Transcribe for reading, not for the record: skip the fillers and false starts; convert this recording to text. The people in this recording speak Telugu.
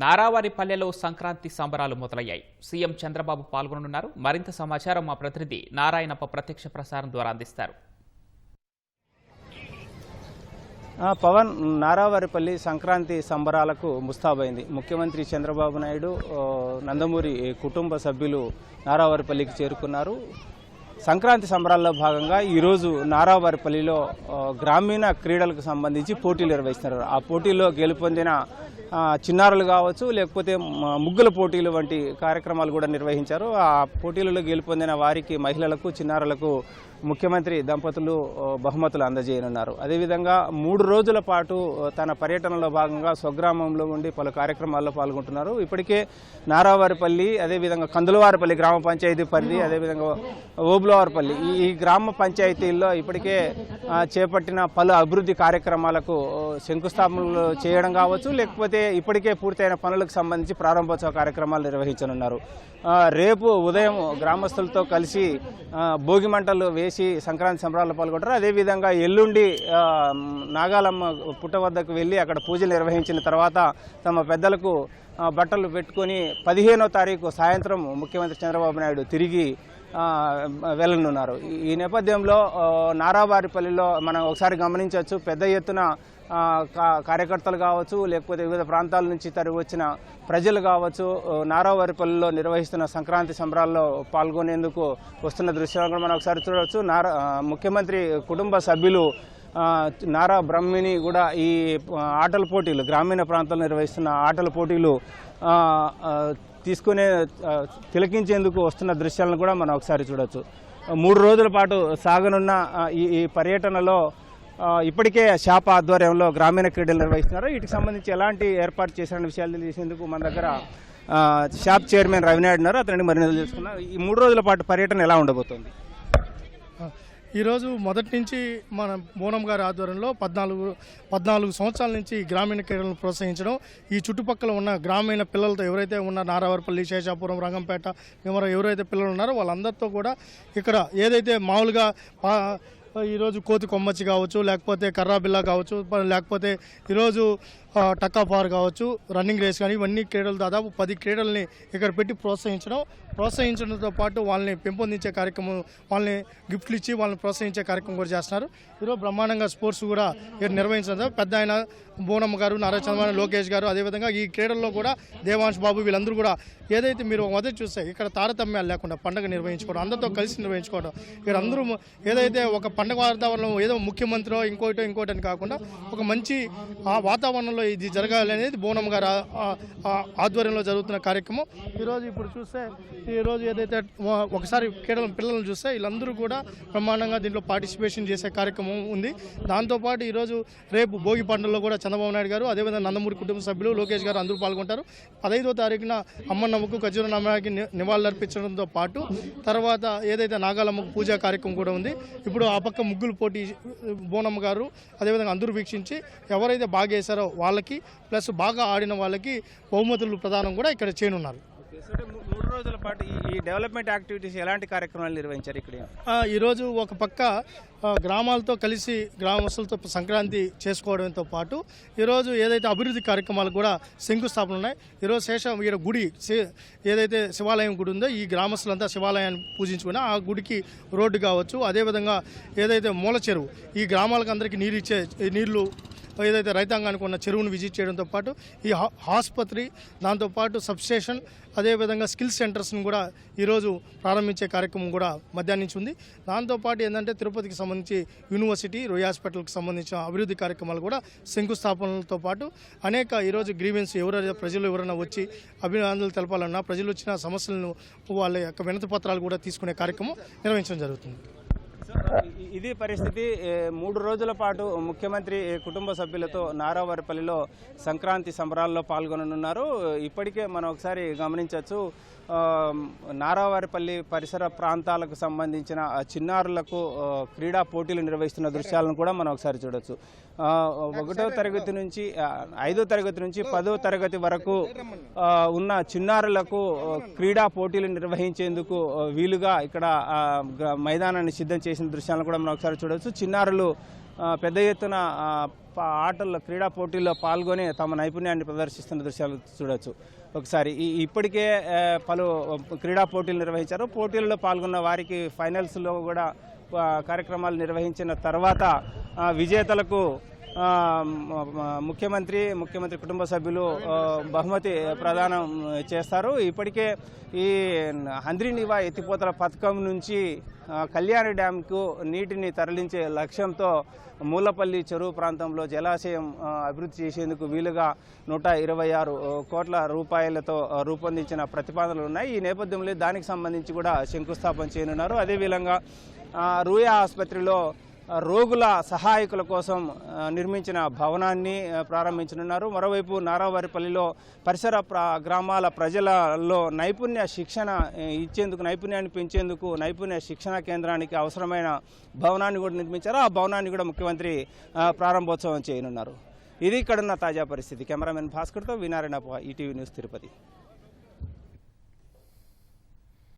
నారావారిపల్లెలో సంక్రాంతి సంబరాలు మొదలయ్యాయి. సీఎం చంద్రబాబు పాల్గొనున్నారు. మరింత సమాచారం మా ప్రతినిధి నారాయణప్ప ప్రత్యక్ష ప్రసారం ద్వారా అందిస్తారు. పవన్, నారావారిపల్లి సంక్రాంతి సంబరాలకు ముస్తాబైంది. ముఖ్యమంత్రి చంద్రబాబు నాయుడు, నందమూరి కుటుంబ సభ్యులు నారావారిపల్లికి చేరుకున్నారు. సంక్రాంతి సంబరాల్లో భాగంగా ఈరోజు నారావారిపల్లిలో గ్రామీణ క్రీడలకు సంబంధించి పోటీలు నిర్వహిస్తున్నారు. ఆ పోటీల్లో గెలుపొందిన చిన్నారులు కావచ్చు, లేకపోతే ముగ్గుల పోటీలు వంటి కార్యక్రమాలు కూడా నిర్వహించారు. ఆ పోటీలలో గెలుపొందిన వారికి, మహిళలకు, చిన్నారులకు ముఖ్యమంత్రి దంపతులు బహుమతులు అందజేయనున్నారు. అదేవిధంగా 3 రోజుల పాటు తన పర్యటనలో భాగంగా స్వగ్రామంలో ఉండి పలు కార్యక్రమాల్లో పాల్గొంటున్నారు. ఇప్పటికే నారావారిపల్లి, అదేవిధంగా కందులవారిపల్లి గ్రామ పంచాయతీ పరిధి, అదేవిధంగా ఓబులవారిపల్లి ఈ గ్రామ పంచాయతీల్లో ఇప్పటికే చేపట్టిన పలు అభివృద్ధి కార్యక్రమాలకు శంకుస్థాపనలు చేయడం కావచ్చు, లేకపోతే ఇప్పటికే పూర్తయిన పనులకు సంబంధించి ప్రారంభోత్సవ కార్యక్రమాలు నిర్వహించనున్నారు. రేపు ఉదయం గ్రామస్తులతో కలిసి భోగి మంటలు వేసి సంక్రాంతి సంబరాల్లో పాల్గొంటారు. అదేవిధంగా ఎల్లుండి నాగాలమ్మ పుట్ట వద్దకు వెళ్ళి అక్కడ పూజలు నిర్వహించిన తర్వాత తమ పెద్దలకు బట్టలు పెట్టుకొని 15వ తారీఖు సాయంత్రం ముఖ్యమంత్రి చంద్రబాబు నాయుడు తిరిగి వెళ్ళనున్నారు. ఈ నేపథ్యంలో నారావారిపల్లిలో మనం ఒకసారి గమనించవచ్చు, పెద్ద ఎత్తున కార్యకర్తలు కావచ్చు, లేకపోతే వివిధ ప్రాంతాల నుంచి తరలి వచ్చిన ప్రజలు కావచ్చు, నారావారిపల్లిలో నిర్వహిస్తున్న సంక్రాంతి సంబరాల్లో పాల్గొనేందుకు వస్తున్న దృశ్యాలను కూడా మనం ఒకసారి చూడవచ్చు. ముఖ్యమంత్రి కుటుంబ సభ్యులు నారా బ్రహ్మిణి కూడా ఈ ఆటల పోటీలు, గ్రామీణ ప్రాంతాల్లో నిర్వహిస్తున్న ఆటల పోటీలు తిలకించేందుకు వస్తున్న దృశ్యాలను కూడా మనం ఒకసారి చూడవచ్చు. 3 రోజుల పాటు సాగనున్న ఈ పర్యటనలో ఇప్పటికే షాప్ ఆధ్వర్యంలో గ్రామీణ క్రీడలు నిర్వహిస్తున్నారు. వీటికి సంబంధించి ఎలాంటి ఏర్పాటు చేసిన విషయాలు తెలిసేందుకు మన దగ్గర షాప్ చైర్మన్ రవినాయుడు ఉన్నారు. అతన్ని మరిన్ని తెలుసుకున్నారు. ఈ 3 రోజుల పాటు పర్యటన ఎలా ఉండబోతోంది? ఈరోజు మొదటి నుంచి మన బోనం గారి ఆధ్వర్యంలో 14 సంవత్సరాల నుంచి గ్రామీణ క్రీడలను ప్రోత్సహించడం, ఈ చుట్టుపక్కల ఉన్న గ్రామీణ పిల్లలతో ఎవరైతే ఉన్న నారావారిపల్లి, శేషాపురం, రంగంపేట, ఎవరైతే పిల్లలు ఉన్నారో వాళ్ళందరితో కూడా ఇక్కడ ఏదైతే మామూలుగా ఈరోజు కోతి కొమ్మచ్చి కావచ్చు, లేకపోతే కర్రాబిల్లా కావచ్చు, లేకపోతే ఈరోజు టక్కాపార్ కావచ్చు, రన్నింగ్ రేస్ కానీ, ఇవన్నీ క్రీడలు దాదాపు 10 క్రీడల్ని ఇక్కడ పెట్టి ప్రోత్సహించడంతో పాటు వాళ్ళని పెంపొందించే కార్యక్రమం, వాళ్ళని గిఫ్ట్లు ఇచ్చి వాళ్ళని ప్రోత్సహించే కార్యక్రమం కూడా చేస్తున్నారు. ఈరోజు బ్రహ్మాండంగా స్పోర్ట్స్ కూడా ఇక్కడ నిర్వహించడం పెద్ద ఆయన బోనమ్మ గారు, నారా చంద్రబాబు, లోకేష్ గారు, అదేవిధంగా ఈ క్రీడల్లో కూడా దేవాంశ్ బాబు, వీళ్ళందరూ కూడా ఏదైతే మీరు మొదటి చూస్తే ఇక్కడ తారతమ్యాలు లేకుండా పండుగ నిర్వహించుకోవడం, అందరితో కలిసి నిర్వహించుకోవడం, ఇక్కడ అందరూ ఏదైతే ఒక పండుగ వాతావరణం ఏదో ముఖ్యమంత్రి ఇంకోటి అని కాకుండా ఒక మంచి ఆ వాతావరణంలో ఇది జరగాలి అనేది బోనమ్మ గారు ఆధ్వర్యంలో జరుగుతున్న కార్యక్రమం. ఇప్పుడు చూస్తే ఈరోజు ఏదైతే ఒకసారి పిల్లలను చూస్తే వీళ్ళందరూ కూడా బ్రహ్మాండంగా దీంట్లో పార్టిసిపేషన్ చేసే కార్యక్రమం ఉంది. దాంతోపాటు ఈరోజు రేపు భోగి పండుగలో కూడా చంద్రబాబు నాయుడు గారు, అదేవిధంగా నందమూరి కుటుంబ సభ్యులు, లోకేష్ గారు అందరూ పాల్గొంటారు. 15వ తారీఖున అమ్మన్నమ్మకు, ఖజూరనామాకి నివాళులర్పించడంతో పాటు తర్వాత ఏదైతే నాగాలమ్మకు పూజా కార్యక్రమం కూడా ఉంది. ఇప్పుడు ఆ పక్క ముగ్గులు పోటీ బోనమ్మ గారు, అదేవిధంగా అందరూ వీక్షించి ఎవరైతే బాగా వేశారో వాళ్ళకి, ప్లస్ బాగా ఆడిన వాళ్ళకి బహుమతులు ప్రదానం కూడా ఇక్కడ చేయనున్నారు. 3 రోజుల పాటు ఈ డెవలప్మెంట్ యాక్టివిటీస్ ఎలాంటి కార్యక్రమాలు నిర్వహించారు ఇక్కడ? ఈరోజు ఒక పక్క గ్రామాలతో కలిసి గ్రామస్తులతో సంక్రాంతి చేసుకోవడంతో పాటు ఈరోజు ఏదైతే అభివృద్ధి కార్యక్రమాలు కూడా శంకుస్థాపన ఉన్నాయి. ఈరోజు గుడి ఏదైతే శివాలయం గుడి ఉందో, ఈ గ్రామస్తులంతా శివాలయాన్ని పూజించుకుని ఆ గుడికి రోడ్డు కావచ్చు, అదేవిధంగా ఏదైతే మూల చెరువు, ఈ గ్రామాలకు అందరికీ నీళ్లు ఏదైతే రైతాంగానికి ఉన్న చెరువును విజిట్ చేయడంతో పాటు ఈ ఆసుపత్రి, దాంతోపాటు సబ్స్టేషన్, అదేవిధంగా స్కిల్ సెంటర్స్ని కూడా ఈరోజు ప్రారంభించే కార్యక్రమం కూడా మధ్యాహ్నం నుంచి ఉంది. దాంతోపాటు ఏంటంటే తిరుపతికి సంబంధించి యూనివర్సిటీ, రోయ్ హాస్పిటల్కి సంబంధించిన అభివృద్ధి కార్యక్రమాలు కూడా శంకుస్థాపనలతో పాటు అనేక ఈరోజు గ్రీవెన్స్ ప్రజలు ఎవరైనా వచ్చి అభినందనలు తెలపాలన్నా, ప్రజలు వచ్చిన సమస్యలను వాళ్ళ యొక్క వినతి పత్రాలు కూడా తీసుకునే కార్యక్రమం నిర్వహించడం జరుగుతుంది. ఇది పరిస్థితి. 3 రోజుల పాటు ముఖ్యమంత్రి కుటుంబ సభ్యులతో నారావారిపల్లిలో సంక్రాంతి సంబరాల్లో పాల్గొననున్నారు. ఇప్పటికే మనం ఒకసారి గమనించవచ్చు, నారావారిపల్లి పరిసర ప్రాంతాలకు సంబంధించిన చిన్నారులకు క్రీడా పోటీలు నిర్వహిస్తున్న దృశ్యాలను కూడా మనం ఒకసారి చూడవచ్చు. 1వ తరగతి నుంచి 5వ తరగతి నుంచి 10వ తరగతి వరకు ఉన్న చిన్నారులకు క్రీడా పోటీలు నిర్వహించేందుకు వీలుగా ఇక్కడ మైదానాన్ని సిద్ధం చేసిన దృశ్యాలను కూడా మనం ఒకసారి చూడవచ్చు. చిన్నారులు పెద్ద ఎత్తున ఆటల్లో క్రీడా పోటీల్లో పాల్గొని తమ నైపుణ్యాన్ని ప్రదర్శిస్తున్న దృశ్యాలు చూడొచ్చు. ఒకసారి ఇప్పటికే పలు క్రీడా పోటీలు నిర్వహించారు. పోటీల్లో పాల్గొన్న వారికి ఫైనల్స్లో కూడా కార్యక్రమాలు నిర్వహించిన తర్వాత విజేతలకు ముఖ్యమంత్రి కుటుంబ సభ్యులు బహుమతి ప్రదానం చేస్తారు. ఇప్పటికే ఈ హంద్రీనివా ఎత్తిపోతల పథకం నుంచి కళ్యాణి డ్యాంకు నీటిని తరలించే లక్ష్యంతో మూలపల్లి చెరువు ప్రాంతంలో జలాశయం అభివృద్ధి చేసేందుకు వీలుగా 126 కోట్ల రూపాయలతో రూపొందించిన ప్రతిపాదనలు ఉన్నాయి. ఈ నేపథ్యంలో దానికి సంబంధించి కూడా శంకుస్థాపన చేయనున్నారు. అదేవిధంగా రూయా ఆసుపత్రిలో రోగుల సహాయకుల కోసం నిర్మించిన భవనాన్ని ప్రారంభించనున్నారు. మరోవైపు నారావారిపల్లిలో పరిసర గ్రామాల ప్రజలలో నైపుణ్య శిక్షణ ఇచ్చేందుకు, నైపుణ్యాన్ని పెంచేందుకు నైపుణ్య శిక్షణ కేంద్రానికి అవసరమైన భవనాన్ని కూడా నిర్మించారు. ఆ భవనాన్ని కూడా ముఖ్యమంత్రి ప్రారంభోత్సవం చేయనున్నారు. ఇది ఇక్కడున్న తాజా పరిస్థితి. కెమెరామెన్ భాస్కర్తో వి నారాయణప్ప, ఈటీవీ న్యూస్, తిరుపతి.